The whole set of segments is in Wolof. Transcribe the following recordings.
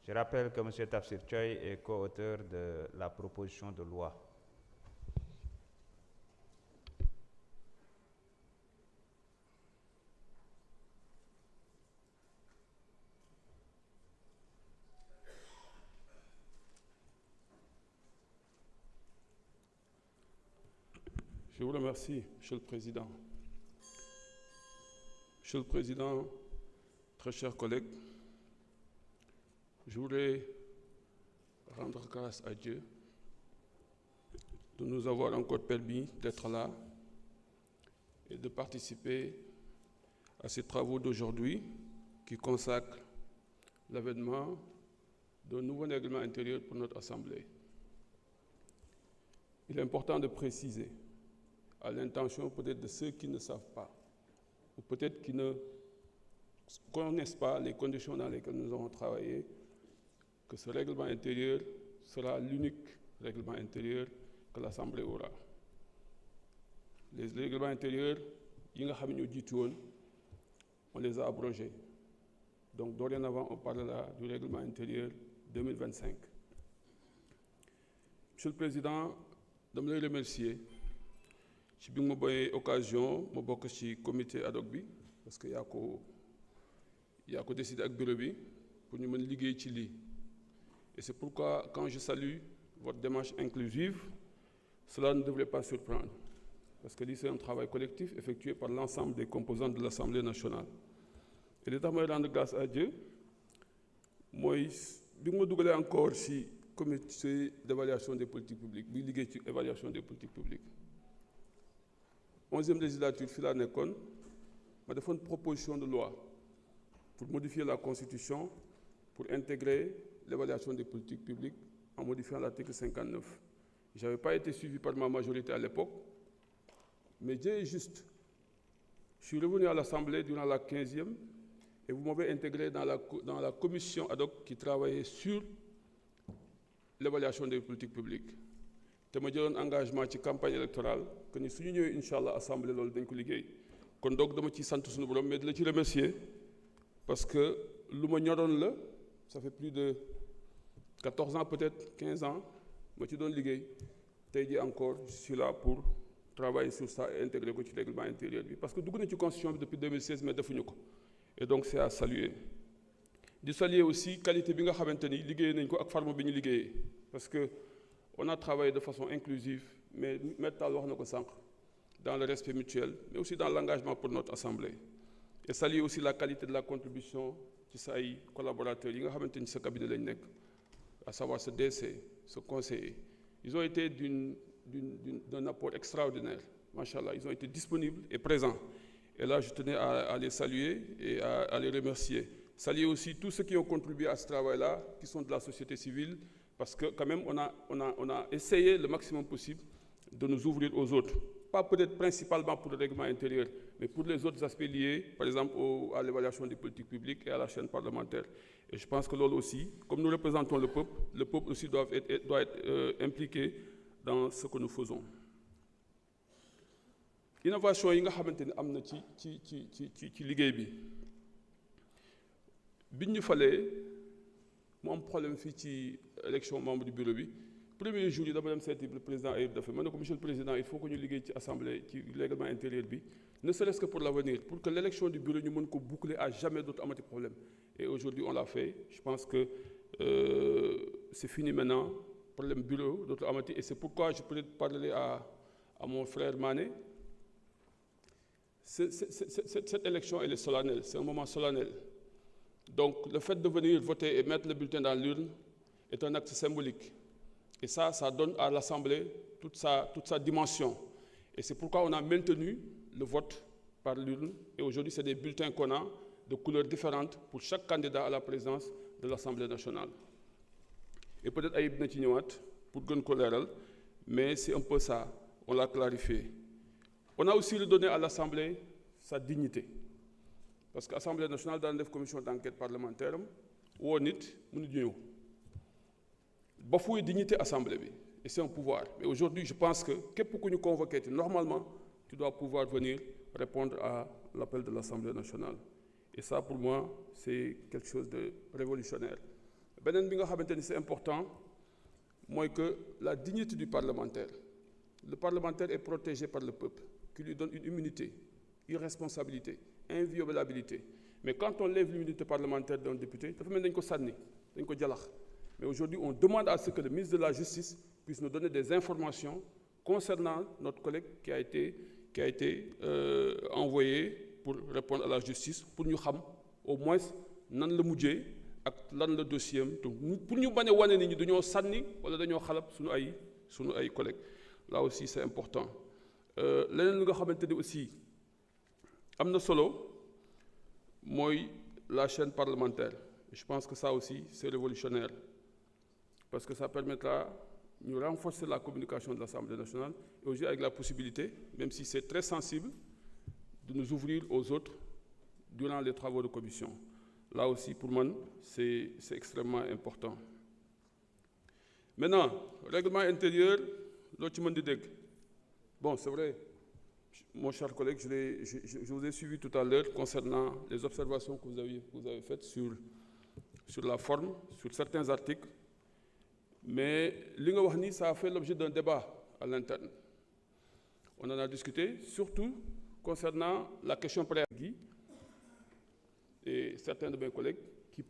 Je rappelle que M. Tafsir Choy est co-auteur de la proposition de loi. Je vous remercie, Monsieur le Président. Monsieur le Président, très chers collègues, je voudrais rendre grâce à Dieu de nous avoir encore permis d'être là et de participer à ces travaux d'aujourd'hui qui consacrent l'avènement d'un nouveau règlement intérieur pour notre Assemblée. Il est important de préciser, à l'intention peut-être de ceux qui ne savent pas, ou peut-être qui ne connaissent pas les conditions dans lesquelles nous avons travaillé, que ce règlement intérieur sera l'unique règlement intérieur que l'Assemblée aura. Les règlements intérieurs, on les a abrogés. Donc dorénavant, on parlera du règlement intérieur 2025. Monsieur le Président, je me remercie. Si vous avez l'occasion, je suis au comité ad hoc, parce qu'il y a décidé avec le bureau pour nous liguer ici. Et c'est pourquoi, quand je salue votre démarche inclusive, cela ne devrait pas surprendre. Parce que c'est un travail collectif effectué par l'ensemble des composantes de l'Assemblée nationale. Et l'État me rend grâce à Dieu. Moi, je suis encore au comité d'évaluation des politiques publiques, évaluation des politiques publiques. 11e législature, je m'a fait une proposition de loi pour modifier la Constitution, pour intégrer l'évaluation des politiques publiques en modifiant l'article 59. Je n'avais pas été suivi par ma majorité à l'époque, mais Dieu juste. Je suis revenu à l'Assemblée durant la 15e et vous m'avez intégré dans la commission ad hoc qui travaillait sur l'évaluation des politiques publiques. Je me un engagement dans la campagne électorale que nous sommes Inch'Allah l'Assemblée de l'Assemblée. Donc, je suis santé sur le mais je le remercier parce que le ça fait plus de 14 ans, peut-être 15 ans, je suis dans le encore, je suis là pour travailler sur ça et intégrer le règlement intérieur. Parce que nous avons une constitution depuis 2016, mais nous avons et donc c'est à saluer. Je salue aussi la qualité de la parce que on a travaillé de façon inclusive, mais dans le respect mutuel, mais aussi dans l'engagement pour notre Assemblée. Et saluer aussi la qualité de la contribution de ces collaborateurs, ce cabinet, à savoir ce DC, ce conseiller. Ils ont été d'un apport extraordinaire. Machallah, ils ont été disponibles et présents. Et là, je tenais à les saluer et à les remercier. Saluer aussi tous ceux qui ont contribué à ce travail-là, qui sont de la société civile, parce que quand même, on a essayé le maximum possible de nous ouvrir aux autres. Pas peut-être principalement pour le règlement intérieur, mais pour les autres aspects liés, par exemple à l'évaluation des politiques publiques et à la chaîne parlementaire. Et je pense que là aussi, comme nous représentons le peuple aussi doit être impliqué dans ce que nous faisons. Innovation yi nga xamanteni amna ci liggéey bi biñ ñu falee mu am problème fii ci élection membre du bureau bi premier jour yi dama dem seeti le président Ayib Daffé ma ne ko monsieur le président il faut que ñu liggéey ci assemblée ci règlement intérieur bi ne serait-ce que pour l'avenir pour que l'élection du bureau ñu mën ko boucler à jamais d'autres amati problème et aujourd'hui on l'a fait je pense que c'est fini maintenant problème bureau d'autres amati et c'est pourquoi je peux parler à mon frère Mané. Cette élection, elle est solennelle, c'est un moment solennel. Donc, le fait de venir voter et mettre le bulletin dans l'urne est un acte symbolique. Et ça donne à l'Assemblée toute sa dimension. Et c'est pourquoi on a maintenu le vote par l'urne. Et aujourd'hui, c'est des bulletins qu'on a de couleurs différentes pour chaque candidat à la présidence de l'Assemblée nationale. Et peut-être Aïb Netiniwat, pour Gun Koleral, mais c'est un peu ça, on l'a clarifié. On a aussi redonné à l'Assemblée sa dignité. Parce que l'Assemblée nationale, dans la commission d'enquête parlementaire, où on est, nous disons, bafouer dignité Assemblée. Et c'est un pouvoir. Mais aujourd'hui, je pense que, pour que nous convoquons, normalement, tu dois pouvoir venir répondre à l'appel de l'Assemblée nationale. Et ça, pour moi, c'est quelque chose de révolutionnaire. beneen bi nga xamante ni c'est important mooy que la dignité du parlementaire. Le parlementaire est protégé par le peuple, qui lui donne une immunité, irresponsabilité, inviolabilité. Mais quand on lève l'immunité parlementaire d'un député, dafa mel ni dañ ko sànni dañ ko jalax. Mais aujourd'hui, on demande à ce que le ministre de la Justice puisse nous donner des informations concernant notre collègue qui a été envoyé pour répondre à la justice, pour ñu xam au moins nan la mujjee ak lan la dossier am pour ñu bañ a wane ni ñu dañoo sànni wala dañoo xalab suñu ay collègues. Là aussi c'est important. Leneen li nga xamante ni aussi am na solo mooy la chaîne parlementaire. Je pense que ça aussi c'est révolutionnaire parce que ça permettra de renforcer la communication de l'Assemblée nationale et aussi avec la possibilité, même si c'est très sensible, de nous ouvrir aux autres durant les travaux de commission. Là aussi, pour moi, c'est extrêmement important. Maintenant, règlement intérieur, l'autre monde de bon, c'est vrai, mon cher collègue, je vous ai suivi tout à l'heure concernant les observations que vous avez faites sur la forme, sur certains articles. Mais li nga wax ni ça a fait l'objet d'un débat à l'interne. On en a discuté, surtout concernant la question préalable et certains de mes collègues qui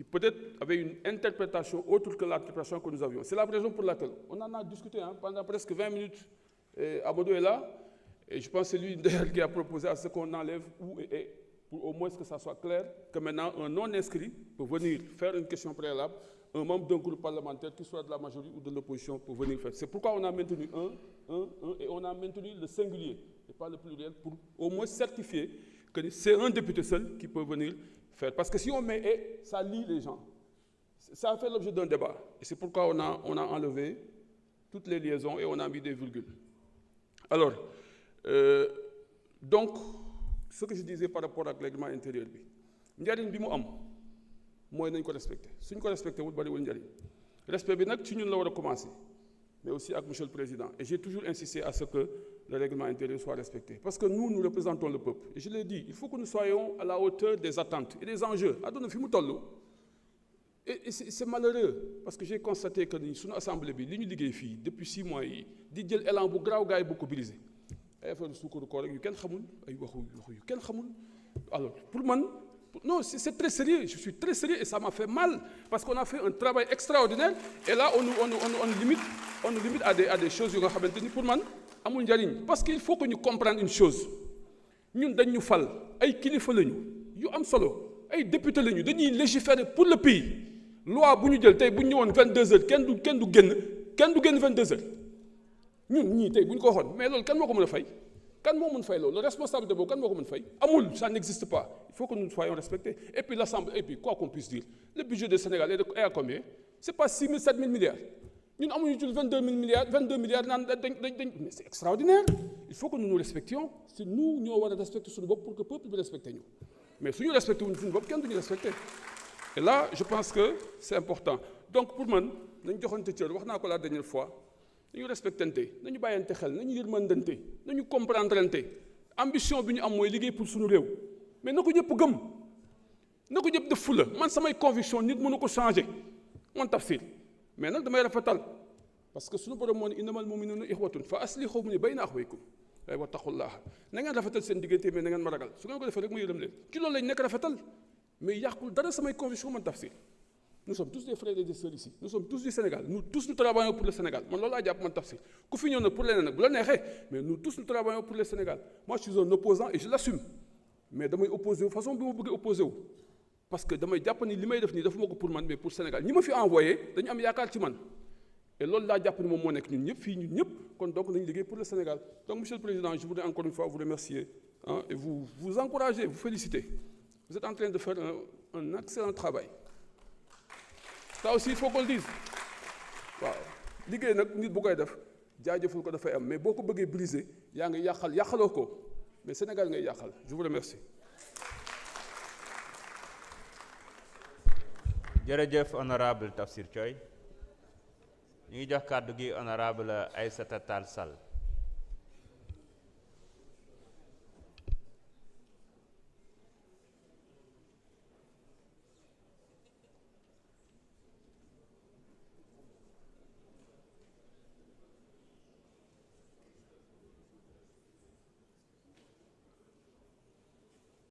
peut-être avaient une interprétation autre que l'interprétation que nous avions. C'est la raison pour laquelle on en a discuté pendant presque 20 minutes. Amadou est là, et je pense que c'est lui d'ailleurs qui a proposé à ce qu'on enlève où et pour au moins que ça soit clair que maintenant un non-inscrit peut venir faire une question préalable. Un membre d'un groupe parlementaire, qu'il soit de la majorité ou de l'opposition, pour venir faire. C'est pourquoi on a maintenu un, et on a maintenu le singulier, et pas le pluriel, pour au moins certifier que c'est un député seul qui peut venir faire. Parce que si on met et, ça lie les gens. Ça a fait l'objet d'un débat. Et c'est pourquoi on a enlevé toutes les liaisons et on a mis des virgules. Alors, donc, ce que je disais par rapport à règlement intérieur, njariñ bi mu am mooy nañ ko respecté suñ ko respecté wul bariwul njariñ respect bi nag ci ñun la war a commencer mais aussi ak monsieur le président et j'ai toujours insisté à ce que le règlement intérieur soit respecté parce que nous représentons le peuple et je l'ai dit il faut que nous soyons à la hauteur des attentes et des enjeux àdduna fi mu toll et c'est malheureux parce que j'ai constaté que ni suñu assemblée bi li ñu liggéey fii depuis 6 mois yi di jël élan bu garaaw gaay bu ko brisé ay affaire suukaru koor yu kenn xamul ay waxu yu kenn xamul alors pour man non, c'est très sérieux, je suis très sérieux et ça m'a fait mal parce qu'on a fait un travail extraordinaire et là on nous limite à des choses yu nga xamante ni pour man amul njariñ parce qu'il faut que ñu comprendre une chose ñun dañ ñu fal ay kilifa lañu yu am solo ay député lañu dañuy légiférer pour le pays loi bu ñu jël tey bu ñu ñëwoon 22 heures kenn du génn 22 heures ñun ñii tey bu ñu ko waxoon mais loolu kan moo ko mën a fay. Kan moo mën fay loolu la responsabilité boobu kan moo ko mën fay amul ça n'existe pas il faut que nous soyons respectés et puis l'Assemblée et puis quoi qu'on puisse dire le budget du Sénégal est à combien c'est pas 6 000 7 000 milliards ñun amuñu jul 22 milliards naan dañ mais c'est extraordinaire il faut que nous nous respections c'est nous ñoo war a respecter suñu bopp pour que peuple bi respecté ñu mais suñu respecté wuñu suñu bopp kenn duñu respecté et là je pense que c'est important donc pour man nañ joxante cër wax naa ko la dernière fois nañu respectante nañu bàyyante xel nañu yërmandante nañu comprendrante ambition bi ñu am mooy liggéey pour suñu réew mais na ko ñëpp gëm na ko ñëpp def fula man samay conviction nit mënu ko changer man Tafsir mais nag damay rafetal parce que suñu borom moo ne innamal mu'minuuna ixwatun fa aslihu bayna axawaykum waaye wattaqullaah na ngeen rafetal seen diggante mais na ngeen ma ragal su ngeen ko defee rek ma yërëm leen ci loolu lañ nekk rafetal mais yàqul dara samay conviction man Tafsir nous sommes tous des frères et des sœurs ici nous sommes tous du Sénégal nous tous nous travaillons pour le Sénégal man loolu laa jàpp man Tafsir ku fi ñëw nag pour leneen nag bu la neexee mais nous tous nous travaillons pour le Sénégal moi je suis un opposant et je l'assume mais damay opposé wu façon bi ma bëggee opposé wu parce que damay jàpp ni li may def nii dafa ma ko pour man mais pour Sénégal ñi ma fi envoyé dañu am yaakaar ci man et loolu laa jàpp ni moom moo nekk ñun ñëpp fii ñun ñëpp kon donc nañu liggéey pour le Sénégal donc monsieur le président je voudrais encore une fois vous remercier et vous encourager vous féliciter vous êtes en train de faire un excellent travail ça aussi il faut qu'on le dise waaw liggéey nag nit bu koy def jaajëfal ko dafay am mais boo ko bëggee briser yaa ngi yàqaloo ko mais Sénégal ngay yàqal je vous remercie. jërëjëf honorable Tafsir Thioye ñu ngi jox kàddu gi honorable Aïssata Tall Sall.